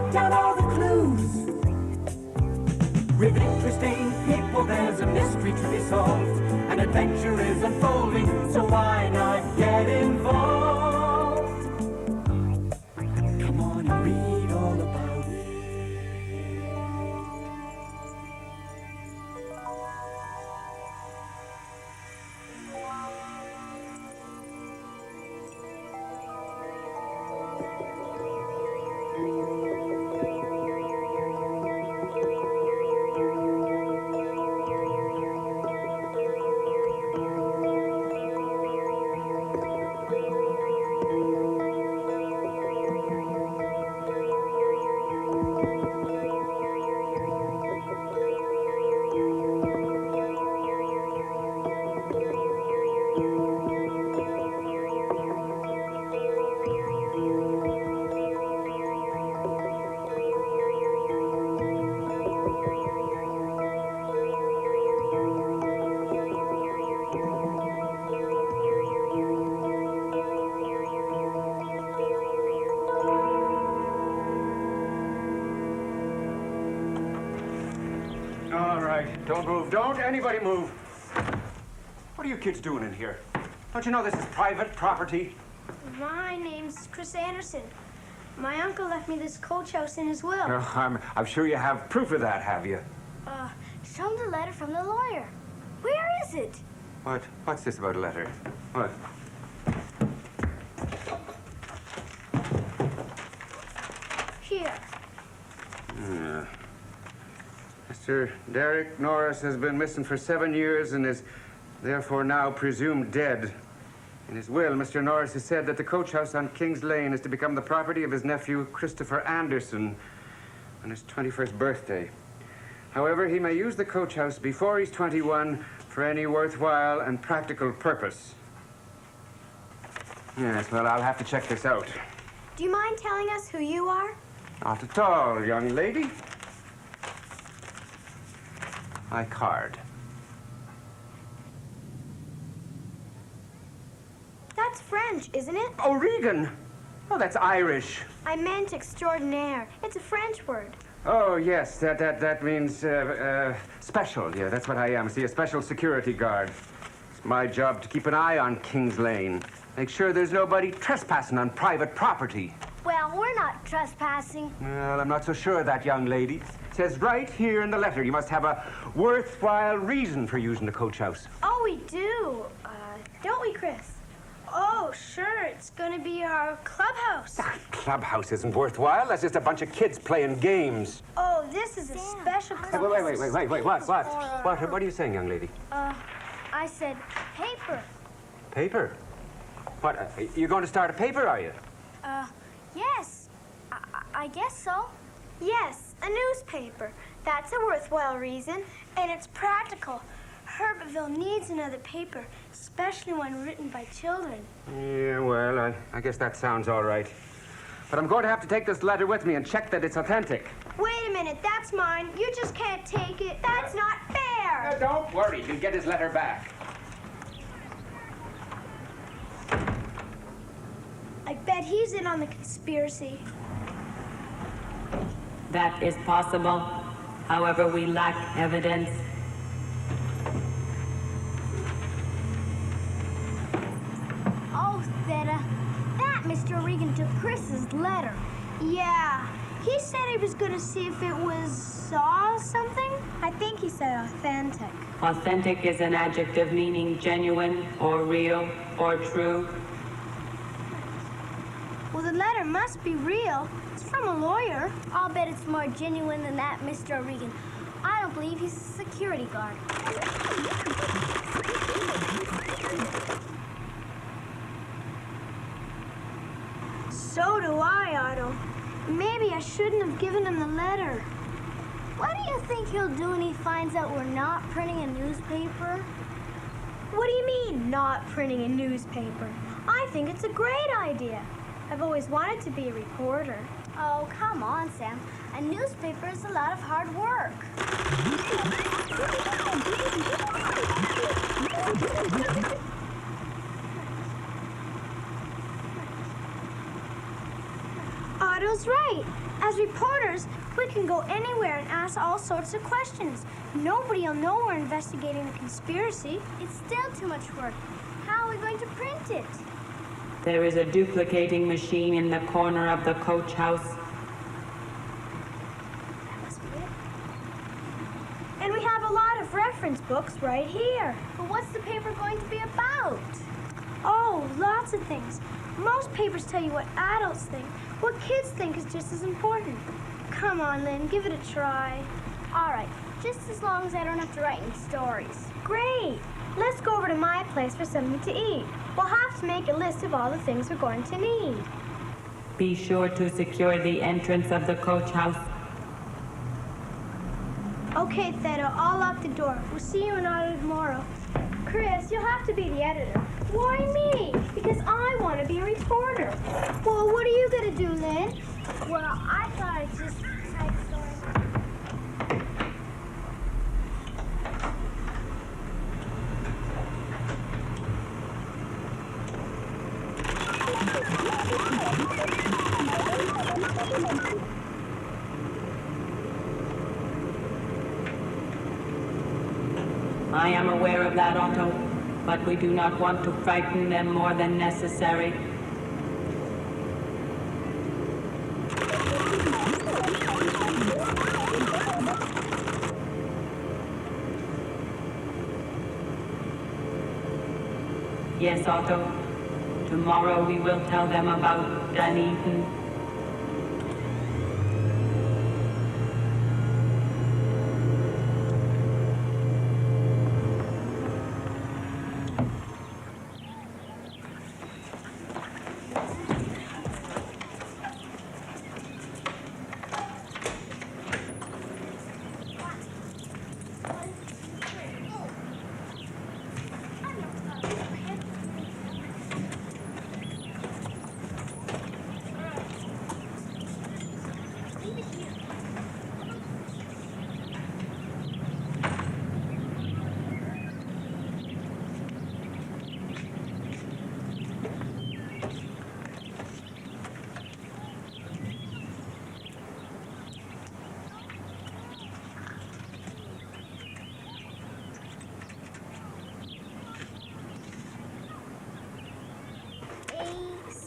track down all the clues. With interesting people, there's a mystery to be solved. An adventure is unfolding, so why not get involved? Come on and read all about it. Don't move. Don't anybody move. What are you kids doing in here? Don't you know this is private property? My name's Chris Anderson. My uncle left me this coach house in his will. I'm sure you have proof of that, have you? Show him the letter from the lawyer. Where is it? What? What's this about a letter? What? Here. Mr. Derek Norris has been missing for 7 years and is therefore now presumed dead. In his will, Mr. Norris has said that the coach house on King's Lane is to become the property of his nephew, Christopher Anderson, on his 21st birthday. However, he may use the coach house before he's 21 for any worthwhile and practical purpose. Yes, well, I'll have to check this out. Do you mind telling us who you are? Not at all, young lady. My card. That's French, isn't it? Oh, Regan! Oh, that's Irish. I meant extraordinaire. It's a French word. Oh, yes, that means, special. Yeah, that's what I am. See, a special security guard. It's my job to keep an eye on King's Lane. Make sure there's nobody trespassing on private property. Well, we're not trespassing. Well, I'm not so sure of that, young lady. It says right here in the letter, you must have a worthwhile reason for using the coach house. Oh, we do. Don't we, Chris? Oh, sure. It's going to be our clubhouse. Clubhouse isn't worthwhile. That's just a bunch of kids playing games. Oh, this is a special clubhouse. Wait. What are you saying, young lady? I said paper. Paper? What, you're going to start a paper, are you? Yes. I guess so. Yes, a newspaper. That's a worthwhile reason, and it's practical. Herbertville needs another paper, especially one written by children. Yeah, well, I guess that sounds all right. But I'm going to have to take this letter with me and check that it's authentic. Wait a minute, that's mine. You just can't take it. That's not fair. Don't worry, he'll get his letter back. I bet he's in on the conspiracy. That is possible. However, we lack evidence. Oh, Theta, that Mr. Regan took Chris's letter. Yeah, he said he was going to see if it was something. I think he said authentic. Authentic is an adjective meaning genuine or real or true. Well, the letter must be real. It's from a lawyer. I'll bet it's more genuine than that, Mr. Regan. I don't believe he's a security guard. So do I, Otto. Maybe I shouldn't have given him the letter. What do you think he'll do when he finds out we're not printing a newspaper? What do you mean, not printing a newspaper? I think it's a great idea. I've always wanted to be a reporter. Oh, come on, Sam. A newspaper is a lot of hard work. Otto, Otto's right. As reporters, we can go anywhere and ask all sorts of questions. Nobody will know we're investigating a conspiracy. It's still too much work. How are we going to print it? There is a duplicating machine in the corner of the coach house. That must be it. And we have a lot of reference books right here. But what's the paper going to be about? Oh, lots of things. Most papers tell you what adults think. What kids think is just as important. Come on, Lynn, give it a try. All right, just as long as I don't have to write any stories. Great. Let's go over to my place for something to eat. We'll have to make a list of all the things we're going to need. Be sure to secure the entrance of the coach house. Okay, Theta, I'll lock the door. We'll see you in Otto tomorrow. Chris, you'll have to be the editor. Why me? Because I want to be a reporter. Well, what are you going to do, Lynn? Well, I thought I'd just type stories. I am aware of that, Otto, but we do not want to frighten them more than necessary. Yes, Otto. Tomorrow we will tell them about Dunedin.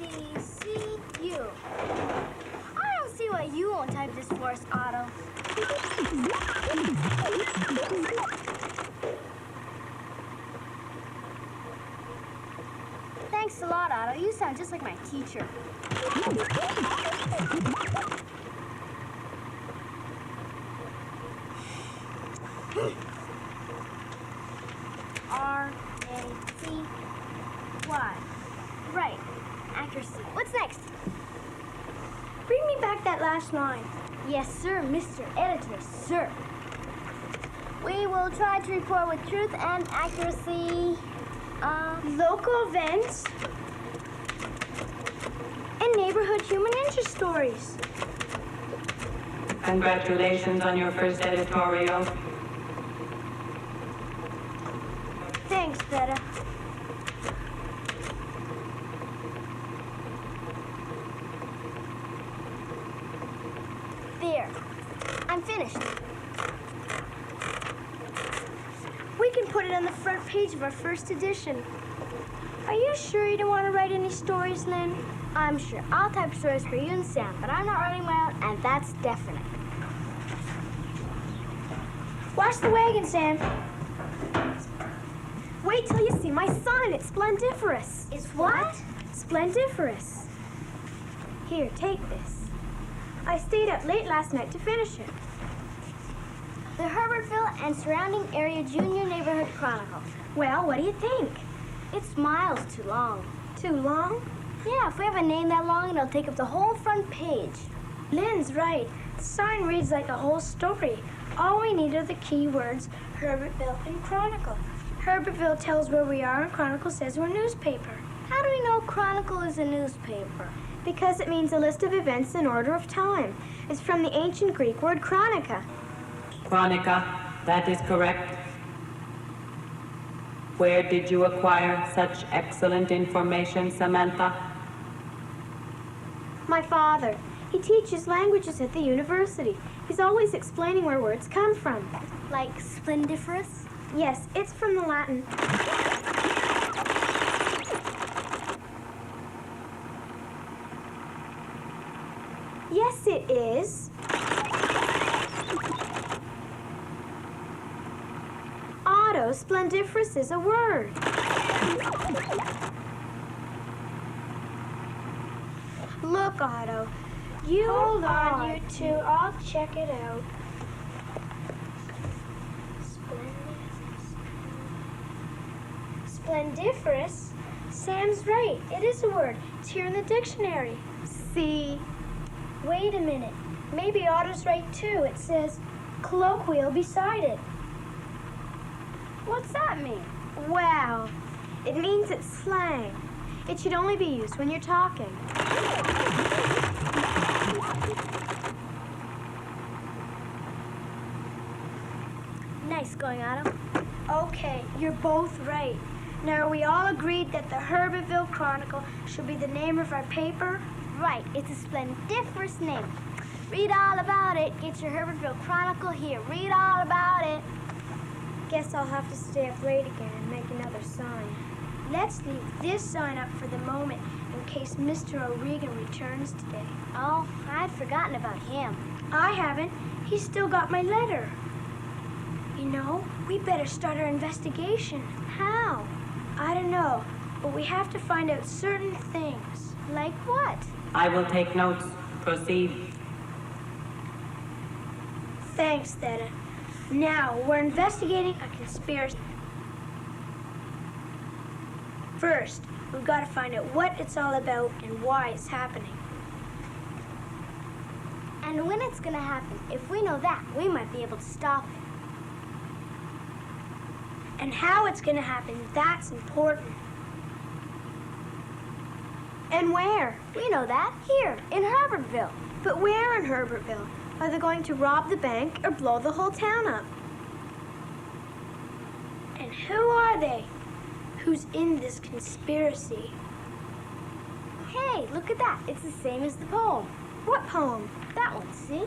A-C-C-U. I don't see why you won't type this for us, Otto. Thanks a lot, Otto. You sound just like my teacher. R-A-C-Y. Right. Accuracy. What's next? Bring me back that last line. Yes, sir, Mr. Editor, sir. We will try to report with truth and accuracy. Local events and neighborhood human interest stories. Congratulations on your first editorial. Thanks, Theta. There. I'm finished. We can put it on the front page of our first edition. Are you sure you don't want to write any stories, Lynn? I'm sure. I'll type stories for you and Sam, but I'm not writing my own, and that's definite. Watch the wagon, Sam. Wait till you see my sign. It's splendiferous. It's what? Splendiferous. Here, take this. I stayed up late last night to finish it. The Herbertville and Surrounding Area Junior Neighborhood Chronicle. Well, what do you think? It's miles too long. Too long? Yeah, if we have a name that long, it'll take up the whole front page. Lynn's right. The sign reads like a whole story. All we need are the key words, Herbertville and Chronicle. Herbertville tells where we are, and Chronicle says we're a newspaper. How do we know Chronicle is a newspaper? Because it means a list of events in order of time. It's from the ancient Greek word chronica. Chronica, that is correct. Where did you acquire such excellent information, Samantha? My father. He teaches languages at the university. He's always explaining where words come from. Like splendiferous? Yes, it's from the Latin. Yes, it is. Otto, splendiferous is a word. Look, Otto, you hold on, you two. I'll check it out. Splendiferous? Sam's right. It is a word. It's here in the dictionary. See? Wait a minute. Maybe Otto's right too. It says colloquial beside it. What's that mean? Well, it means it's slang. It should only be used when you're talking. Nice going, Otto. Okay, you're both right. Now, are we all agreed that the Herbertville Chronicle should be the name of our paper? Right, it's a splendiferous name. Read all about it. Get your Herbertville Chronicle here. Read all about it. Guess I'll have to stay up late again and make another sign. Let's leave this sign up for the moment in case Mr. O'Regan returns today. Oh, I'd forgotten about him. I haven't. He's still got my letter. You know, we better start our investigation. How? I don't know, but we have to find out certain things. Like what? I will take notes. Proceed. Thanks, Theta. Now, we're investigating a conspiracy. First, we've got to find out what it's all about and why it's happening. And when it's going to happen. If we know that, we might be able to stop it. And how it's going to happen, that's important. And where? We know that. Here, in Herbertville. But where in Herbertville? Are they going to rob the bank or blow the whole town up? And who are they? Who's in this conspiracy? Hey, look at that. It's the same as the poem. What poem? That one, see?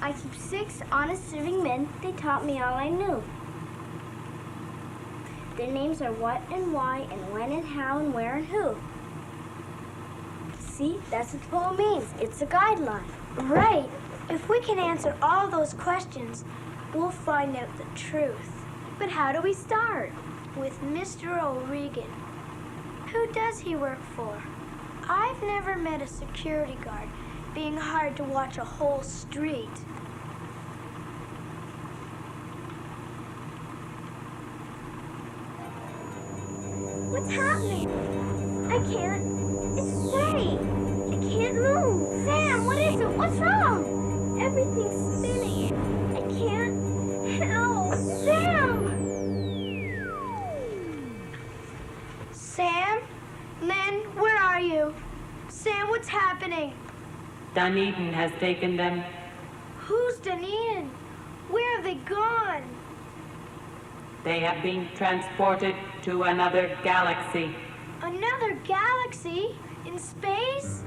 I keep 6 honest serving men. They taught me all I knew. Their names are what and why and when and how and where and who. See, that's what the poem means. It's a guideline. Right. If we can answer all those questions, we'll find out the truth. But how do we start? With Mr. O'Regan. Who does he work for? I've never met a security guard being hired to watch a whole street. What's happening? I can't. It's steady. I can't move. Sam, what is it? What's wrong? Everything's spinning. I can't help. Sam! Sam? Lynn, where are you? Sam, what's happening? Dunedin has taken them. Who's Dunedin? Where have they gone? They have been transported to another galaxy. Another galaxy? In space?